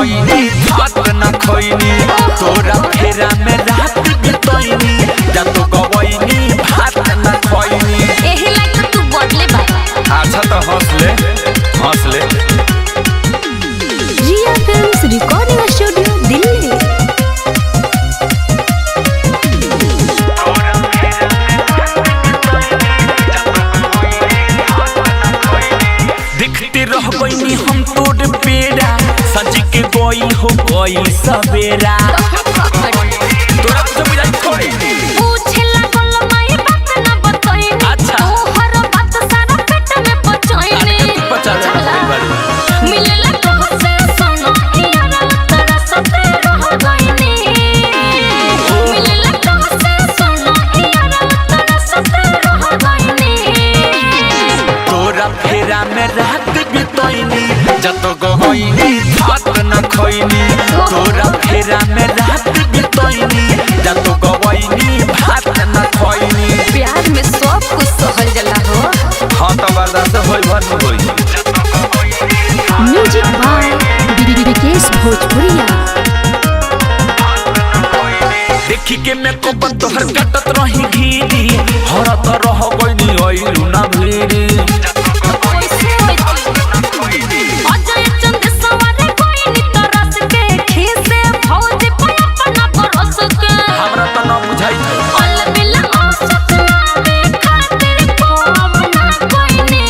गईनी भात न खइनी तोरा फेरा में रात बितइनी जा तो गईनी भात न खइनी एही लाइक तू बदले बा। अच्छा तो हंस ले रिया फिल्म्स रिकॉर्डिंग स्टूडियो दिल्ली। देखते रह गईनी हम तोड़ पेड़ा सज के गई हो गई सवेरा तोरा तो बुझाई थोड़ी पूछे लागल माई बात ना बतइनी। अच्छा। तोहर बात सारा पेट में पचइनी। तू बचा ले मिलेला तोहसे सोना यारा तेरा सते रह गईनी। मिलेला तोहसे सोना यारा तेरा सते रह गईनी। तोरा फेरा में रात बितइनी जत गईनी भात न खइनी तोरा फेरा में रात बितइनी जत गईनी भात न खइनी प्यार में सब कुछ सहल जला हो। हां तो बर्दाश्त होई भर होई म्यूजिक बाय विकेश भोजपुरिया। देखी के मैं को तोहर कटत रही घीरी हरत रह गईनी ओइलू ना भीरी अजय चंद सवारे कोई तरस के खीसे भौज पे अपना बरस के हमरा त न बुझाई अल बिला आसत आवे खातिर कोम ना कोई ने।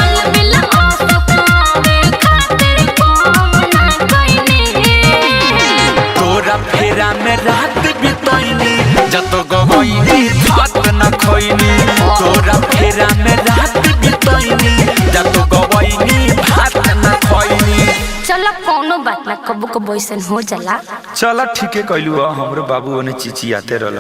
अल बिला आसत आवे खातिर कोम ना कोई ने। तोरा फेरा में रात बितइनी जत गईनी भात न खइनी तोरा फेरा में रात बितइनी जत गईनी भात न खइनी चलो कोनो बात ना कबो कबो ऐसन हो जाला। चल ठीक है कहलू हमरो बाबू ओने चिचियाते रहल